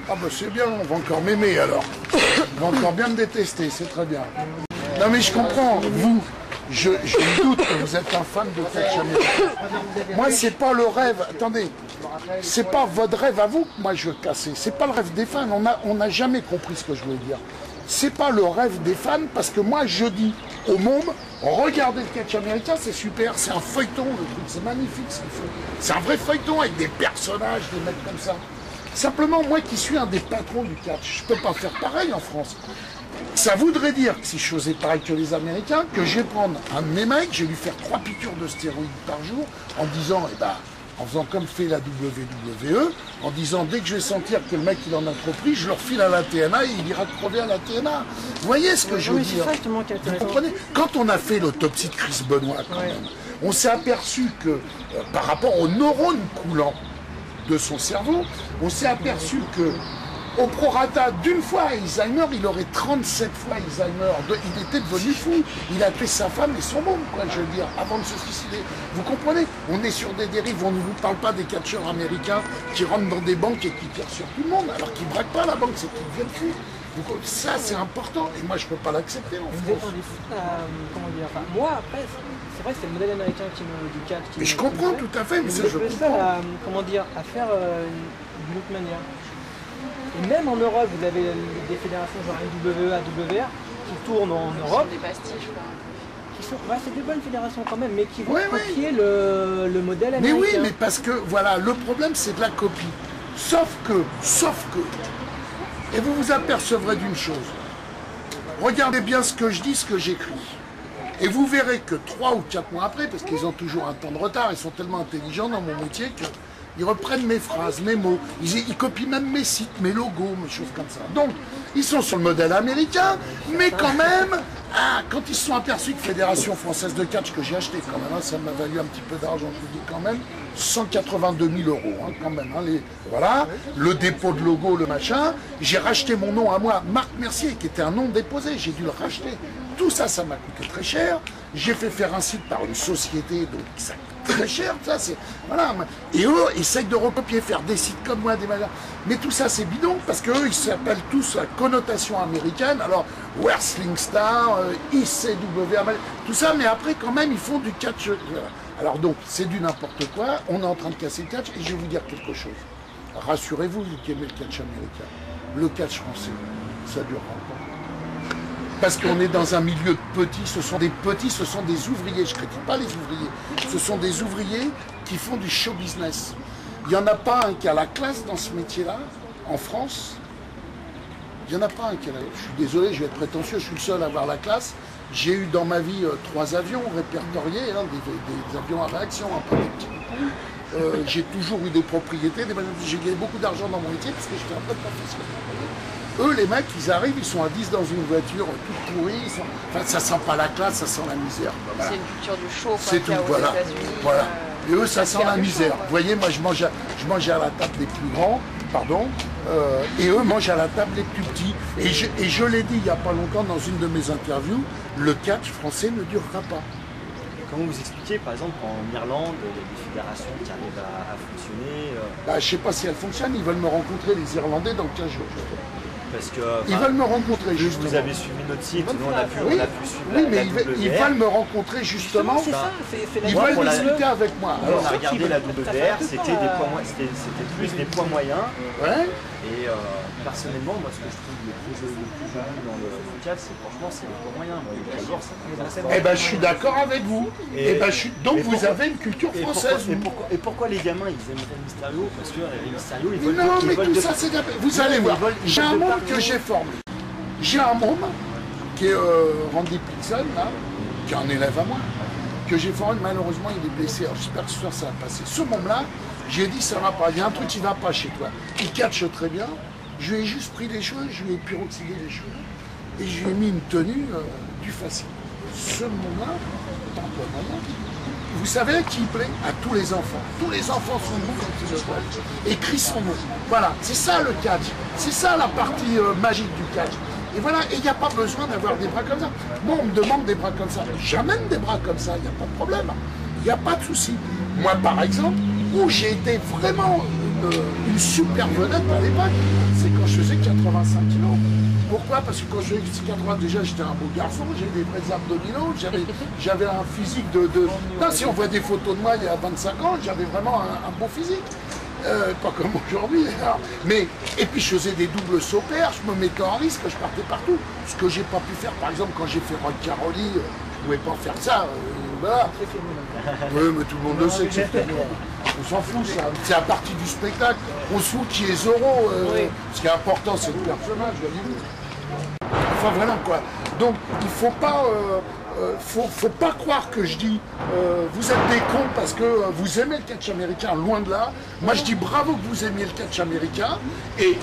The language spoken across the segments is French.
Ah bah c'est bien, on va encore m'aimer alors. On va encore bien me détester, c'est très bien. Non mais je comprends, vous, je me doute que vous êtes un fan de catch américain. Moi c'est pas le rêve, attendez, c'est pas votre rêve à vous que moi je veux casser, c'est pas le rêve des fans, on n'a jamais compris ce que je voulais dire. C'est pas le rêve des fans parce que moi je dis au monde, regardez le catch américain, c'est super, c'est un feuilleton, le truc, c'est magnifique ce qu'il fait. C'est un vrai feuilleton avec des personnages, des mecs comme ça. Simplement, moi qui suis un des patrons du catch, je peux pas faire pareil en France. Ça voudrait dire que si je faisais pareil que les Américains, que je vais prendre un de mes mecs, je vais lui faire 3 piqûres de stéroïdes par jour, en disant, eh ben, en faisant comme fait la WWE, en disant dès que je vais sentir que le mec il en a trop pris, je le refile à la TNA et il ira crever à la TNA. Vous voyez ce que je veux dire? Vous comprenez? Quand on a fait l'autopsie de Chris Benoit, quand même, on s'est aperçu que par rapport aux neurones coulants de son cerveau, on s'est aperçu que au prorata d'une fois Alzheimer, il aurait 37 fois Alzheimer. Il était devenu fou. Il a tué sa femme et son môme, quoi, je veux dire, avant de se suicider. Vous comprenez? On est sur des dérives. On ne vous parle pas des catcheurs américains qui rentrent dans des banques et qui tirent sur tout le monde, alors qu'ils ne braquent pas la banque, c'est qu'ils deviennent fous. Donc, ça, c'est important. Et moi, je ne peux pas l'accepter en France. Comment dire, enfin, moi, après, c'est vrai que c'est le modèle américain du catch. Mais je comprends tout à fait. Mais ça, je comprends. Comment dire, à faire d'une autre manière. Et même en Europe, vous avez des fédérations genre NWA, WR qui tournent en Europe. Des pastiches, quoi. Qui sont, c'est des bonnes fédérations quand même, mais qui vont copier le modèle américain. Mais oui, mais parce que, voilà, le problème c'est de la copie. Sauf que, et vous vous apercevrez d'une chose. Regardez bien ce que je dis, ce que j'écris. Et vous verrez que 3 ou 4 mois après, parce qu'ils ont toujours un temps de retard, ils sont tellement intelligents dans mon métier que ils reprennent mes phrases, mes mots, ils copient même mes sites, mes logos, mes choses comme ça. Donc, ils sont sur le modèle américain, mais quand même, quand ils se sont aperçus que Fédération Française de Catch, que j'ai acheté quand même, ça m'a valu un petit peu d'argent, je vous dis quand même, 182 000 €, quand même. Voilà, le dépôt de logo, le machin. J'ai racheté mon nom à moi, Marc Mercier, qui était un nom déposé, j'ai dû le racheter. Tout ça, ça m'a coûté très cher. J'ai fait faire un site par une société, donc ça coûte très cher. Ça, voilà. Et eux essayent de recopier, faire des sites comme moi, des magasins. Mais tout ça, c'est bidon, parce qu'eux, ils s'appellent tous à connotation américaine. Alors, Wrestling Star, ICW, tout ça, mais après, quand même, ils font du catch. Alors donc, c'est du n'importe quoi. On est en train de casser le catch, et je vais vous dire quelque chose. Rassurez-vous, vous qui aimez le catch américain. Le catch français, ça durera pas. Parce qu'on est dans un milieu de petits, ce sont des ouvriers, je ne critique pas les ouvriers, ce sont des ouvriers qui font du show business. Il n'y en a pas un qui a la classe dans ce métier-là, en France. Il n'y en a pas un qui a la classe. Je suis désolé, je vais être prétentieux, je suis le seul à avoir la classe. J'ai eu dans ma vie 3 avions répertoriés, des avions à réaction, pas des petits coups. J'ai toujours eu des propriétés, j'ai gagné beaucoup d'argent dans mon métier parce que j'étais un peu professionnel. Eux, les mecs, ils arrivent, ils sont à 10 dans une voiture toute pourrie, enfin, ça sent pas la classe, ça sent la misère. Voilà. C'est une culture du show, c'est tout, voilà. Voilà. Et eux, ça sent la misère. Vous voyez, moi, je mange à la table des plus grands, pardon, et eux mangent à la table des plus petits. Et je l'ai dit il n'y a pas longtemps dans une de mes interviews, le catch français ne durera pas. Comment vous expliquez, par exemple, qu'en Irlande, il y a des fédérations qui arrivent à fonctionner Je ne sais pas si elles fonctionnent, ils veulent me rencontrer, les Irlandais, dans 15 jours. Parce que, ils veulent me rencontrer, justement. Vous avez suivi notre site, nous on a pu suivre mais ils veulent me rencontrer, justement. Ils veulent discuter avec moi. Alors, on a regardé la WR, c'était plus des poids moyens. Ouais. Et personnellement, moi, ce que je trouve le plus joli dans le catch, c'est franchement, c'est les poids moyens. Eh ben, je suis d'accord avec vous. Donc, vous avez une culture française. Et pourquoi les gamins, ils aiment Rey Mysterio? Parce que Rey Mysterio, ils veulent... Non, mais tout ça, c'est... Vous allez voir, j'ai un môme que j'ai formé. J'ai un môme, qui est Randy Pixon, là, qui est un élève à moi, que j'ai formé. Malheureusement, il est blessé. Alors, j'espère que ce soir, ça va passer. Ce môme-là, j'ai dit, ça va pas. Il y a un truc qui va pas chez toi. Il catche très bien. Je lui ai juste pris les cheveux, je lui ai pyroxydé les cheveux. Et je lui ai mis une tenue du facile. Ce môme-là, vous savez à qui il plaît? À tous les enfants. Tous les enfants sont debout quand ils le voient. Et crient son nom. Voilà, c'est ça le catch. C'est ça la partie magique du catch. Et voilà, et il n'y a pas besoin d'avoir des bras comme ça. Moi, on me demande des bras comme ça. J'amène des bras comme ça, il n'y a pas de problème. Il n'y a pas de souci. Moi, par exemple, où j'ai été vraiment une super vedette à l'époque, c'est quand je faisais 85 kilos. Pourquoi? Parce que quand je faisais 80, déjà j'étais un beau garçon, j'avais des vrais abdominaux, j'avais un physique de... Non, si on voit des photos de moi il y a 25 ans, j'avais vraiment un beau physique. Pas comme aujourd'hui. Mais, et puis je faisais des doubles sauts paires, je me mettais en risque, je partais partout. Ce que j'ai pas pu faire, par exemple, quand j'ai fait Rock Caroli, je pouvais pas faire ça. Voilà. Oui, mais tout le monde le sait que c'est fait. On s'en fout, ça. C'est à partie du spectacle. On se fout qui est Zorro. Ce qui est important, c'est le personnage. Enfin, voilà quoi. Donc, il faut pas croire que je dis vous êtes des cons parce que vous aimez le catch américain, loin de là. Moi je dis bravo que vous aimiez le catch américain et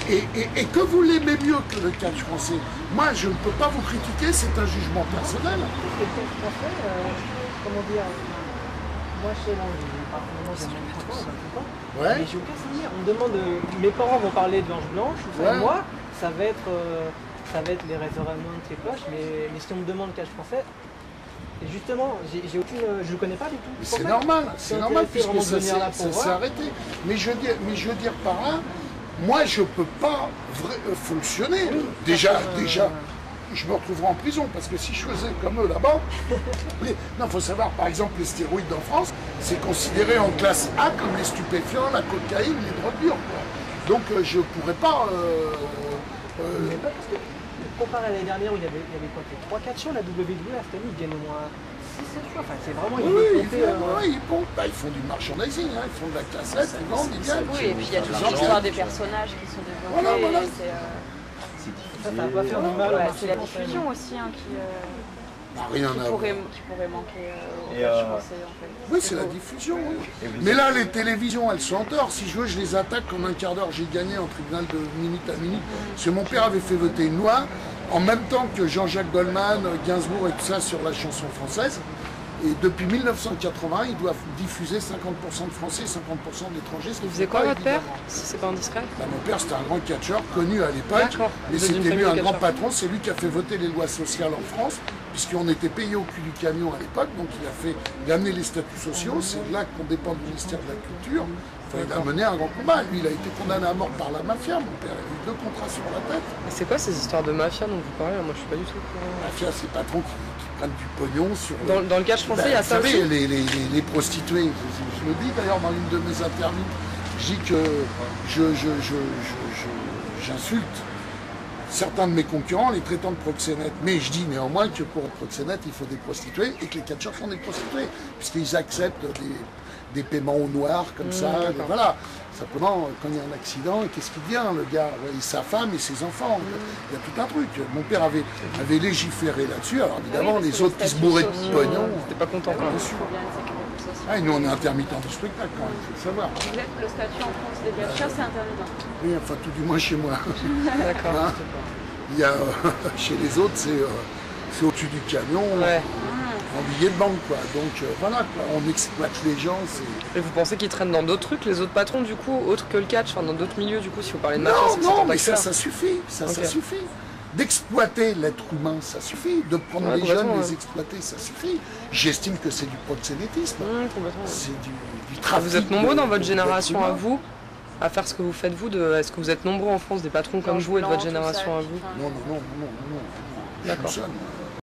que vous l'aimez mieux que le catch français. Moi je ne peux pas vous critiquer, c'est un jugement personnel. Le catch français, comment dire, moi je sais, Ouais. mais j'ai aucun souvenir. On me demande, mes parents vont parler de l'Ange Blanche, Ouais. moi ça va être les Raymond, les cloches, mais si on me demande le catch français, et justement, j'ai aucune, je le connais pas du tout. C'est normal, puisque ça s'est voir. arrêté. Mais je veux dire par là, moi je peux pas fonctionner. Déjà, je me retrouverai en prison, parce que si je faisais comme eux là-bas, non, il faut savoir, par exemple, les stéroïdes en France, c'est considéré en classe A comme les stupéfiants, la cocaïne, les drogues dures, quoi. Donc je pourrais pas... Mais pas parce que, comparé à l'année dernière où il y avait quoi, 3-4 shows, la WWE, cette année, ils gagnent au moins 6-7 fois. Enfin, c'est vraiment... Ils font du merchandising, hein, ils font de la cassette, ils vendent, ils gagnent. Oui, et puis il y a toujours l'histoire des personnages qui sont développés. Voilà. Ça va pas faire du mal. C'est la diffusion aussi qui Rien à voir. pourrait manquer au Et, catch français en fait. Oui, c'est la diffusion. Oui. Mais là, les télévisions, elles sont en tort. Si je veux, je les attaque en un quart d'heure. J'ai gagné en tribunal de minute à minute. Parce que mon père avait fait voter une loi en même temps que Jean-Jacques Goldman, Gainsbourg et tout ça sur la chanson française. Et depuis 1980, ils doivent diffuser 50% de Français et 50% d'étrangers. Il faisait quoi votre père, si c'est pas indiscret? Mon père, c'était un grand catcheur connu à l'époque. D'accord. Mais Vous êtes d'une c'était lui famille un de grand catcheurs. patron. C'est lui qui a fait voter les lois sociales en France, puisqu'on était payé au cul du camion à l'époque. Donc il a amené les statuts sociaux. C'est là qu'on dépend du ministère de la Culture. Enfin, il a mené un grand combat. Lui, il a été condamné à mort par la mafia. Mon père a eu 2 contrats sur la tête. Et c'est quoi ces histoires de mafia dont vous parlez? Moi je suis pas du tout au courant. La mafia, c'est les patrons qui prennent du pognon sur... Dans le catch français, il y a vous ça savez, aussi? les prostituées, je le dis d'ailleurs dans l'une de mes interviews, je dis que j'insulte certains de mes concurrents les traitant de proxénètes. Mais je dis néanmoins que pour proxénètes, il faut des prostituées et que les catcheurs sont des prostituées, puisqu'ils acceptent des paiements au noir comme ça. Voilà. Simplement, quand il y a un accident, qu'est-ce qu'il devient, le gars? Et sa femme et ses enfants. Il y a tout un truc. Mon père avait légiféré là-dessus. Alors évidemment, parce que les autres qui se bourraient de pognon. T'es pas content quand même? Il faut bien une sécurité sociale. Ah, nous, on est intermittent du spectacle quand même, il faut le savoir. Vous êtes le statut en France des catcheurs, c'est intermittent. Oui, enfin, tout du moins chez moi. D'accord. Hein, il y a, chez les autres, c'est au-dessus du camion, Ouais. en billet de banque, quoi. Donc voilà, quoi. On exploite les gens. Et vous pensez qu'ils traînent dans d'autres trucs, les autres patrons, du coup, autres que le catch, enfin dans d'autres milieux, du coup, si vous parlez de mafia, c'est que c'est Non, mais ça tentaculaire. suffit. Ça Ok. suffit. D'exploiter l'être humain, ça suffit. De prendre Ouais, les jeunes, complètement, les ouais. exploiter, ça suffit. J'estime que c'est du proxénétisme. Complètement. C'est du trafic. Vous êtes nombreux dans votre d'être génération à humain. vous à faire ce que vous faites vous est-ce que vous êtes nombreux en France, des patrons comme L'Ange vous et de votre Blanc, tout génération ça, à puis, vous? enfin, Non. Je suis D'accord. seul.